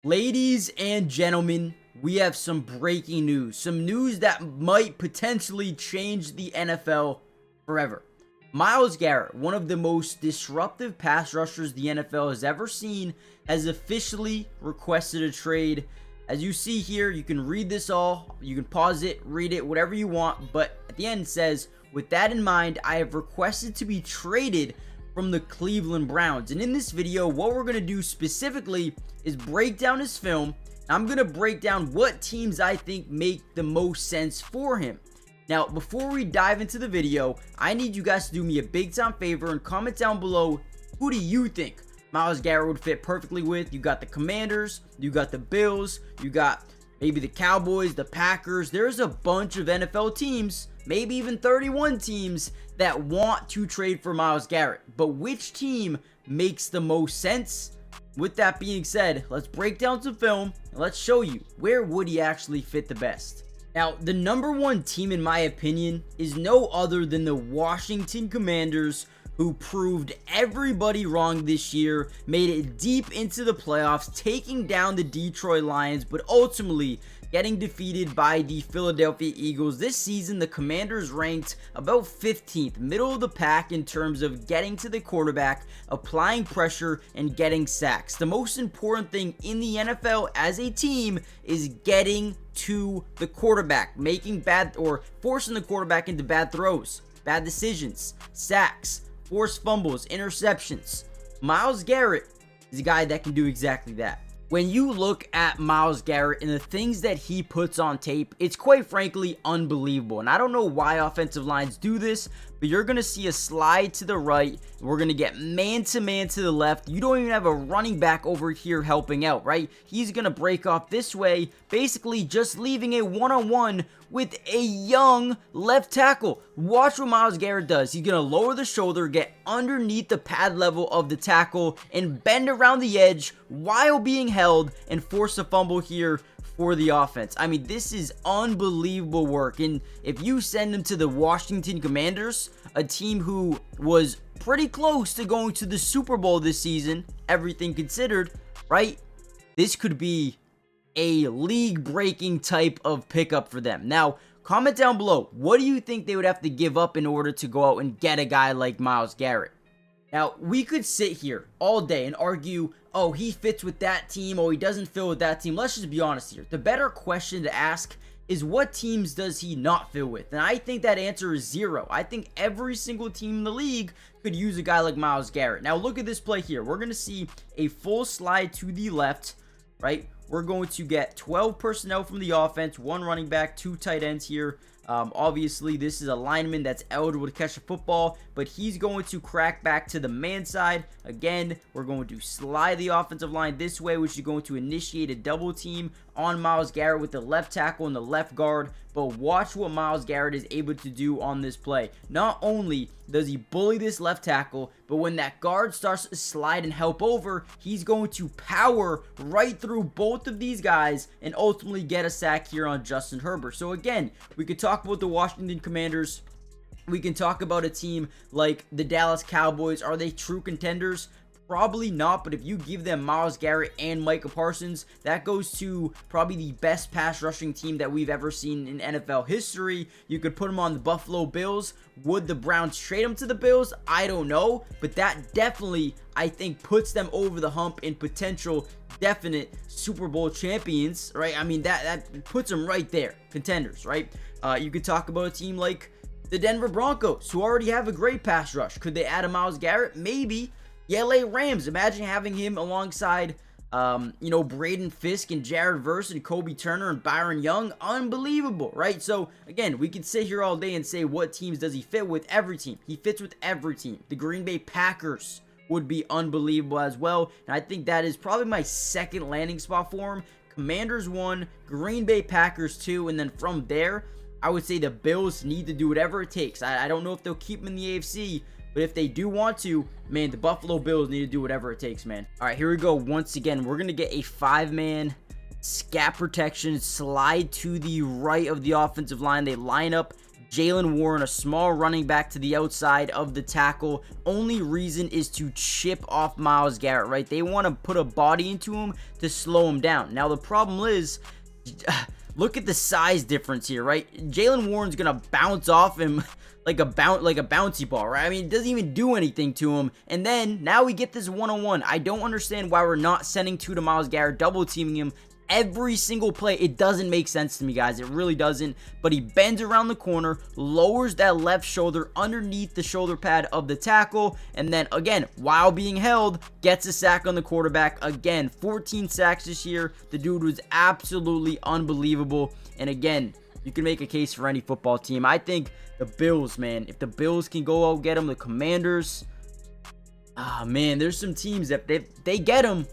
Ladies and gentlemen, we have some breaking news. Some news that might potentially change the NFL forever. Myles Garrett, one of the most disruptive pass rushers the NFL has ever seen, has officially requested a trade. As you see here, you can read this all. You can pause it, read it, whatever you want. But at the end it says, with that in mind, I have requested to be traded from the Cleveland Browns. And in this video, what we're going to do specifically is break down his film. I'm going to break down what teams I think make the most sense for him. Now, before we dive into the video, I need you guys to do me a big time favor and comment down below, who do you think Myles Garrett would fit perfectly with? You got the Commanders, you got the Bills, you got maybe the Cowboys, the Packers. There's a bunch of NFL teams, maybe even 31 teams that want to trade for Myles Garrett. But which team makes the most sense? With that being said, let's break down some film and let's show you where would he actually fit the best. Now, the number one team in my opinion is no other than the Washington Commanders, who proved everybody wrong this year, made it deep into the playoffs, taking down the Detroit Lions, but ultimately getting defeated by the Philadelphia Eagles. This season, the Commanders ranked about 15th, middle of the pack in terms of getting to the quarterback, applying pressure, and getting sacks. The most important thing in the NFL as a team is getting to the quarterback, making bad or forcing the quarterback into bad throws, bad decisions, sacks, forced fumbles, interceptions. Myles Garrett is a guy that can do exactly that. When you look at Myles Garrett and the things that he puts on tape, it's quite frankly unbelievable. And I don't know why offensive lines do this, but you're going to see a slide to the right. We're going to get man-to-man to the left. You don't even have a running back over here helping out, right? He's going to break off this way, basically just leaving a one-on-one with a young left tackle. Watch what Myles Garrett does. He's going to lower the shoulder, get underneath the pad level of the tackle, and bend around the edge while being held and force a fumble here for the offense. I mean, this is unbelievable work. And if you send him to the Washington Commanders, a team who was pretty close to going to the Super Bowl this season, everything considered, right? This could be a league-breaking type of pickup for them. Now, comment down below, what do you think they would have to give up in order to go out and get a guy like Myles Garrett? Now, we could sit here all day and argue, oh, he fits with that team, oh, he doesn't fit with that team. Let's just be honest here. The better question to ask is, what teams does he not fit with? And I think that answer is zero. I think every single team in the league could use a guy like Myles Garrett. Now, look at this play here. We're going to see a full slide to the left, right? We're going to get 12 personnel from the offense, one running back, two tight ends here. Obviously, this is a lineman that's eligible to catch a football, but he's going to crack back to the man side. Again, we're going to slide the offensive line this way, which is going to initiate a double team on Myles Garrett with the left tackle and the left guard. But watch what Myles Garrett is able to do on this play. Not only does he bully this left tackle, but when that guard starts to slide and help over, he's going to power right through both of these guys and ultimately get a sack here on Justin Herbert. So again, we could talk about the Washington Commanders. We can talk about a team like the Dallas Cowboys. Are they true contenders? Probably not, but if you give them Myles Garrett and Micah Parsons, that goes to probably the best pass rushing team that we've ever seen in NFL history. You could put them on the Buffalo Bills. Would the Browns trade them to the Bills? I don't know, but that definitely, I think, puts them over the hump in potential definite Super Bowl champions, right? I mean, that puts them right there, contenders, right? You could talk about a team like the Denver Broncos, who already have a great pass rush. Could they add a Myles Garrett? Maybe. The LA Rams, imagine having him alongside, Braden Fisk and Jared Verse and Kobe Turner and Byron Young. Unbelievable, right? So, again, we could sit here all day and say, what teams does he fit with? Every team. He fits with every team. The Green Bay Packers would be unbelievable as well. And I think that is probably my second landing spot for him. Commanders 1, Green Bay Packers 2, and then from there, I would say the Bills need to do whatever it takes. I don't know if they'll keep him in the AFC, but if they do want to, man, the Buffalo Bills need to do whatever it takes, man. All right, here we go. Once again, we're going to get a 5-man scat protection slide to the right of the offensive line. They line up Jalen Warren, a small running back to the outside of the tackle. Only reason is to chip off Myles Garrett, right? They want to put a body into him to slow him down. Now, the problem is, look at the size difference here, right? Jalen Warren's going to bounce off him like a bouncy ball, right? I mean, it doesn't even do anything to him. And then, now we get this one-on-one. I don't understand why we're not sending two to Myles Garrett, double teaming him every single play. It doesn't make sense to me, guys. It really doesn't. But he bends around the corner, lowers that left shoulder underneath the shoulder pad of the tackle, and then again, while being held, gets a sack on the quarterback. Again, 14 sacks this year. The dude was absolutely unbelievable. And again, you can make a case for any football team. I think the Bills, man, if the Bills can go out get him, the Commanders, man, there's some teams that if they get him,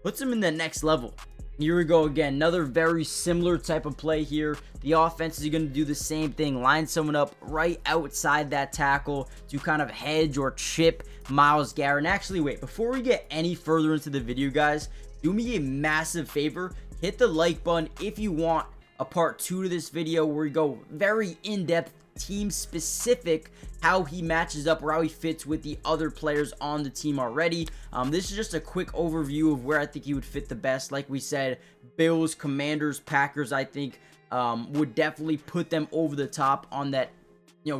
puts them in the next level. Here we go again. Another very similar type of play here. The offense is going to do the same thing. Line someone up right outside that tackle to kind of hedge or chip Myles Garrett. And actually, wait, before we get any further into the video, guys, do me a massive favor. Hit the like button if you want a part 2 to this video where we go very in-depth, team specific, how he matches up or how he fits with the other players on the team already. This is just a quick overview of where I think he would fit the best. Like we said, Bills, Commanders, Packers, I think would definitely put them over the top on that,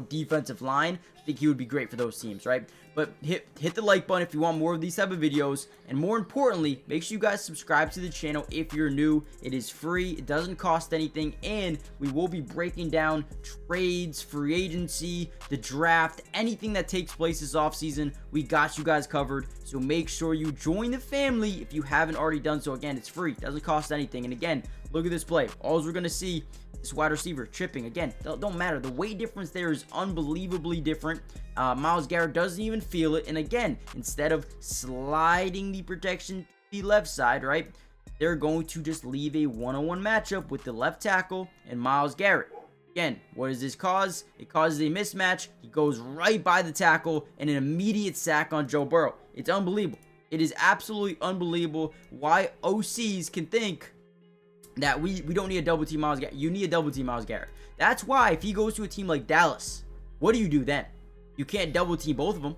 defensive line. I think he would be great for those teams, right? But hit the like button if you want more of these type of videos, and more importantly, make sure you guys subscribe to the channel if you're new. It is free, it doesn't cost anything, and we will be breaking down trades, free agency, the draft, anything that takes place this offseason. We got you guys covered, so make sure you join the family if you haven't already done so. Again, it's free, doesn't cost anything. And again, look at this play. All we're gonna see, this wide receiver tripping. Again, don't matter. The weight difference there is unbelievably different. Myles Garrett doesn't even feel it. And again, instead of sliding the protection to the left side, right, they're going to just leave a one-on-one matchup with the left tackle and Myles Garrett. Again, what does this cause? It causes a mismatch. He goes right by the tackle and an immediate sack on Joe Burrow. It's unbelievable. It is absolutely unbelievable why OCs can think that we don't need a double team Myles Garrett. You need a double team Myles Garrett. That's why if he goes to a team like Dallas, what do you do then? You can't double team both of them,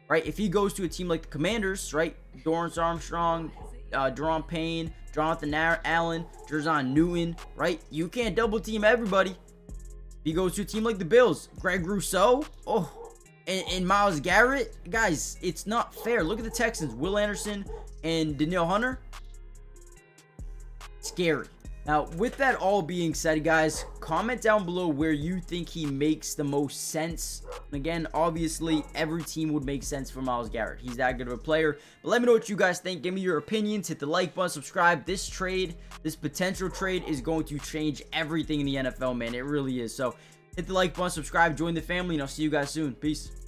right? If he goes to a team like the Commanders, right? Dorrance Armstrong, Deron Payne, Jonathan Allen, Jerzon Newton, right? You can't double team everybody. If he goes to a team like the Bills, Greg Rousseau, and Myles Garrett, guys, it's not fair. Look at the Texans, Will Anderson and Danielle Hunter. Scary. Now, with that all being said, guys, comment down below where you think he makes the most sense. Again, obviously, every team would make sense for Myles Garrett. He's that good of a player. But let me know what you guys think. Give me your opinions. Hit the like button, subscribe. This trade, this potential trade is going to change everything in the NFL, man. It really is. So, hit the like button, subscribe, join the family, and I'll see you guys soon. Peace.